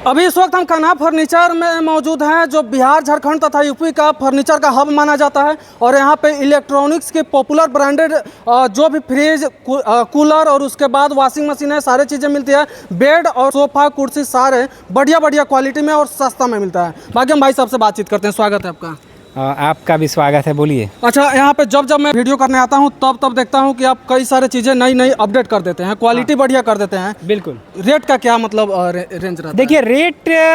अभी इस वक्त हम कन्हा फर्नीचर में मौजूद हैं, जो बिहार, झारखंड तथा यूपी का फर्नीचर का हब माना जाता है। और यहाँ पे इलेक्ट्रॉनिक्स के पॉपुलर ब्रांडेड जो भी फ्रिज, कूलर और उसके बाद वॉशिंग मशीन है, सारी चीज़ें मिलती है। बेड और सोफ़ा, कुर्सी सारे बढ़िया बढ़िया क्वालिटी में और सस्ता में मिलता है। बाकी हम भाई साहब से बातचीत करते हैं। स्वागत है आपका। आपका भी स्वागत है, बोलिए। अच्छा, यहाँ पे जब मैं वीडियो करने आता हूँ तब देखता हूँ कि आप कई सारे चीज़ें नई अपडेट कर देते हैं, क्वालिटी बढ़िया कर देते हैं। बिल्कुल। रेट का क्या मतलब रेंज रहता है? देखिए,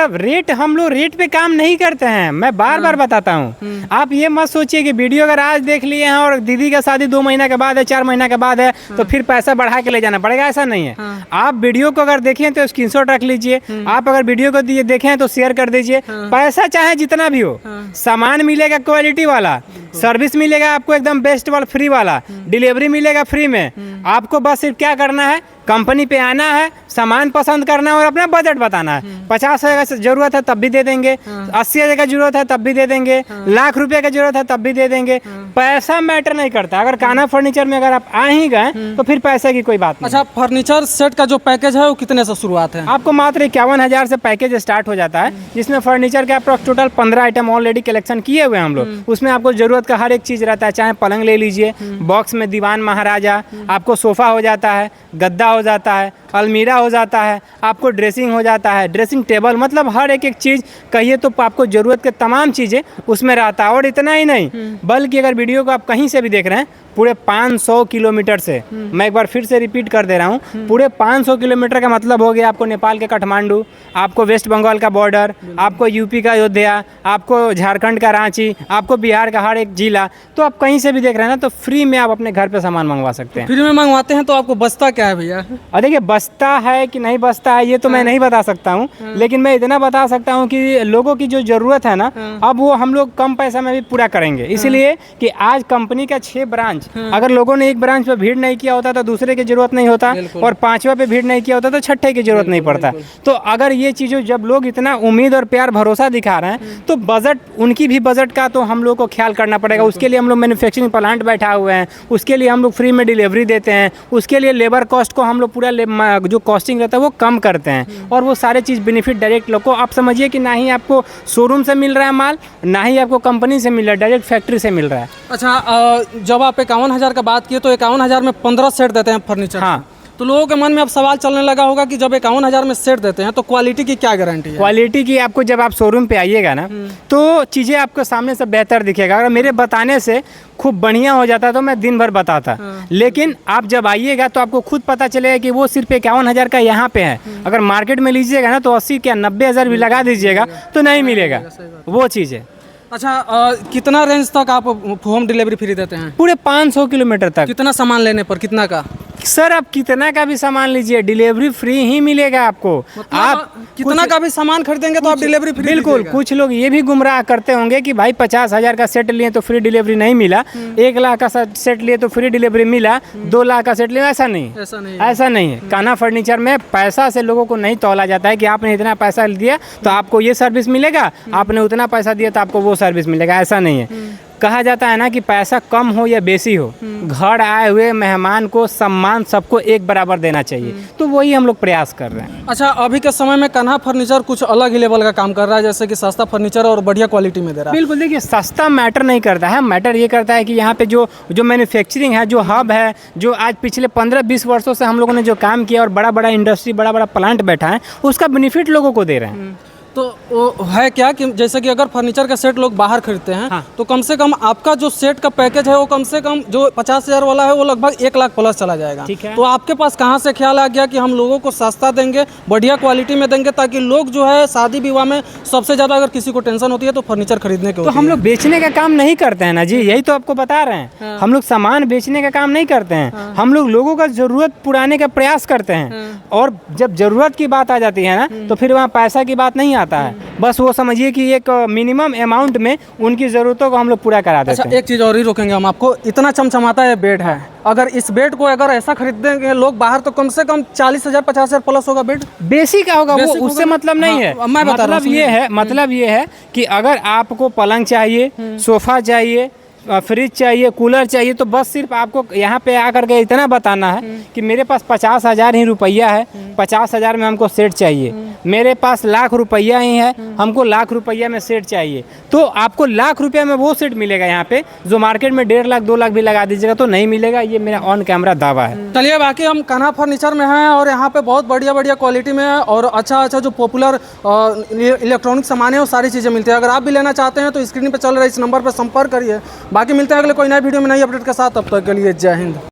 रेट हम लोग रेट पे काम नहीं करते हैं। मैं बार बार बताता हूँ, आप ये मत सोचिए कि वीडियो अगर आज देख लिए हैं और दीदी का शादी 2 महीना के बाद है, 4 महीना के बाद है, तो फिर पैसा बढ़ा के ले जाना पड़ेगा। ऐसा नहीं है। आप वीडियो को अगर देखें तो स्क्रीनशॉट रख लीजिए। आप अगर वीडियो को देखें तो शेयर कर दीजिए। पैसा चाहे जितना भी हो, सामान मिलेगा क्वालिटी वाला, सर्विस मिलेगा आपको एकदम बेस्ट वाला, फ्री वाला, डिलीवरी मिलेगा फ्री में। आपको बस सिर्फ क्या करना है, कंपनी पे आना है, सामान पसंद करना है और अपना बजट बताना है। 50,000 का जरूरत है तब भी दे देंगे, 80,000 का जरूरत है तब भी दे देंगे, लाख रुपए का जरूरत है तब भी दे देंगे। पैसा मैटर नहीं करता। अगर कान्हा फर्नीचर में अगर आप आ ही गए तो फिर पैसे की कोई बात नहीं। अच्छा, फर्नीचर सेट का जो पैकेज है वो कितने से शुरुआत है? आपको मात्र 51,000 से पैकेज स्टार्ट हो जाता है, जिसमें फर्नीचर के approx total 15 item already collection किए हुए हैं हम लोग। उसमें आपको जरूरत का हर एक चीज रहता है। चाहे पलंग ले लीजिए, बॉक्स में दीवान महाराजा, आपको सोफा हो जाता है, गद्दा हो जाता है, अलमीरा हो जाता है, आपको ड्रेसिंग हो जाता है, ड्रेसिंग टेबल, मतलब हर एक चीज़ कहिए तो आपको ज़रूरत के तमाम चीज़ें उसमें रहता है। और इतना ही नहीं, बल्कि अगर वीडियो को आप कहीं से भी देख रहे हैं, पूरे 500 किलोमीटर से, मैं एक बार फिर से रिपीट कर दे रहा हूँ, पूरे 500 किलोमीटर का मतलब हो गया आपको नेपाल के काठमांडू, आपको वेस्ट बंगाल का बॉर्डर, आपको यूपी का अयोध्या, आपको झारखंड का रांची, आपको बिहार का हर एक जिला। तो आप कहीं से भी देख रहे हैं ना, तो फ्री में आप अपने घर पे सामान मंगवा सकते हैं। फ्री में मंगवाते हैं तो आपको बचता क्या है भैया? और देखिए, बचता है कि नहीं बचता है ये तो मैं नहीं बता सकता हूँ, लेकिन मैं इतना बता सकता हूँ कि लोगों की जो ज़रूरत है ना, अब वो हम लोग कम पैसा में भी पूरा करेंगे। इसलिए कि आज कंपनी का 6 ब्रांच, अगर लोगों ने एक ब्रांच पे भीड़ नहीं किया होता तो दूसरे की जरूरत नहीं होता, और 5वां पे भीड़ नहीं किया होता तो 6ठे की जरूरत नहीं पड़ता। तो अगर ये चीज़ों, जब लोग इतना उम्मीद और प्यार भरोसा दिखा रहे हैं, तो बजट, उनकी भी बजट का तो हम लोग को ख्याल करना पड़ेगा। उसके लिए हम लोग मैन्युफैक्चरिंग प्लांट बैठा हुए हैं, उसके लिए हम लोग फ्री में डिलीवरी देते हैं, उसके लिए लेबर कॉस्ट को हम लोग पूरा जो कॉस्टिंग रहता है वो कम करते हैं। और वो सारे चीज़ बेनिफिट डायरेक्ट लोग को, आप समझिए कि ना ही आपको शोरूम से मिल रहा है माल, ना ही आपको कंपनी से मिल रहा है, डायरेक्ट फैक्ट्री से मिल रहा है। अच्छा, जब आप 51,000 का बात किए तो 51,000 में 15 सेट देते हैं फर्नीचर। हाँ, तो लोगों के मन में अब सवाल चलने लगा होगा कि जब 51,000 में सेट देते हैं तो क्वालिटी की क्या गारंटी है? क्वालिटी की आपको, जब आप शोरूम पे आइएगा ना, तो चीज़ें आपको सामने से बेहतर दिखेगा। अगर मेरे बताने से खूब बढ़िया हो जाता तो मैं दिन भर बताता, लेकिन आप जब आइएगा तो आपको खुद पता चलेगा कि वो सिर्फ 51,000 का यहाँ पे है। अगर मार्केट में लीजिएगा ना तो 80 क्या 90,000 भी लगा दीजिएगा तो नहीं मिलेगा, वो चीज़ है। अच्छा, कितना रेंज तक आप होम डिलीवरी फ्री देते हैं? पूरे 500 किलोमीटर तक। कितना सामान लेने पर कितना का? सर, आप कितना का भी सामान लीजिए, डिलीवरी फ्री ही मिलेगा आपको। मतलब आप कितना का भी सामान खरीदेंगे तो आप डिलीवरी फ्री? बिल्कुल। कुछ लोग ये भी गुमराह करते होंगे कि भाई 50,000 का सेट लिए तो फ्री डिलीवरी नहीं मिला, 1 लाख का सेट लिए तो फ्री डिलीवरी मिला, 2 लाख का सेट लिया। ऐसा नहीं, ऐसा नहीं है। कान्हा फर्नीचर में पैसा से लोगों को नहीं तौला जाता है कि आपने इतना पैसा दिया तो आपको ये सर्विस मिलेगा, आपने उतना पैसा दिया तो आपको वो सर्विस मिलेगा। ऐसा नहीं है। कहा जाता है ना कि पैसा कम हो या बेसी हो, घर आए हुए मेहमान को सम्मान सबको एक बराबर देना चाहिए। तो वही हम लोग प्रयास कर रहे हैं। अच्छा, अभी के समय में कान्हा फर्नीचर कुछ अलग ही लेवल का काम कर रहा है, जैसे कि सस्ता फर्नीचर और बढ़िया क्वालिटी में दे रहा है। बिल्कुल। देखिए, सस्ता मैटर नहीं करता है, मैटर ये करता है कि यहाँ पे जो मैन्युफैक्चरिंग है, जो हब है, जो आज पिछले 15-20 वर्षों से हम लोगों ने जो काम किया और बड़ा बड़ा इंडस्ट्री, बड़ा बड़ा प्लांट बैठा है, उसका बेनिफिट लोगों को दे रहे हैं। तो वो है क्या कि जैसे कि अगर फर्नीचर का सेट लोग बाहर खरीदते हैं, हाँ, तो कम से कम आपका जो सेट का पैकेज है वो कम से कम जो 50,000 वाला है वो लगभग 1 लाख प्लस चला जाएगा। ठीक है। तो आपके पास कहाँ से ख्याल आ गया कि हम लोगों को सस्ता देंगे, बढ़िया क्वालिटी में देंगे, ताकि लोग जो है शादी विवाह में सबसे ज़्यादा अगर किसी को टेंशन होती है तो फर्नीचर खरीदने के। तो हम लोग बेचने का काम नहीं करते हैं ना जी, यही तो आपको बता रहे हैं। हम लोग सामान बेचने का काम नहीं करते हैं। हम लोग लोगों का जरूरत पुराने का प्रयास करते हैं। और जब जरूरत की बात आ जाती है ना, तो फिर वहाँ पैसा की बात नहीं आता है। बस वो समझिए कि एक मिनिमम अमाउंट में उनकी ज़रूरतों को हम लोग पूरा करा देते हैं। अच्छा, एक चीज़ और ही रोकेंगे हम आपको। इतना चमचमाता है बेड है, अगर इस बेड को अगर ऐसा खरीदेंगे लोग बाहर तो कम से कम 40,000 50,000 प्लस होगा बेड। बेसिक का होगा वो, उससे मतलब नहीं है। मैं बता रहा हूँ, मतलब ये है कि अगर आपको पलंग चाहिए, सोफा चाहिए, फ्रिज चाहिए, कूलर चाहिए, तो बस सिर्फ आपको यहाँ पे आकर के इतना बताना है कि मेरे पास 50,000 ही रुपया है, 50,000 में हमको सेट चाहिए। मेरे पास लाख रुपया ही है, हमको लाख रुपया में सेट चाहिए। तो आपको लाख रुपया में वो सेट मिलेगा यहाँ पे, जो मार्केट में 1.5 लाख 2 लाख भी लगा दीजिएगा तो नहीं मिलेगा। ये मेरा ऑन कैमरा दावा है। चलिए, बाकी हम कान्हा फर्नीचर में हैं और यहाँ पे बहुत बढ़िया बढ़िया क्वालिटी में और अच्छा जो पॉपुलर इलेक्ट्रॉनिक सामान है वो सारी चीज़ें मिलती है। अगर आप भी लेना चाहते हैं तो स्क्रीन पे चल रहे इस नंबर पर संपर्क करिए। बाकी मिलते हैं अगले कोई नई वीडियो में नई अपडेट के साथ। तब तक के लिए जय हिंद।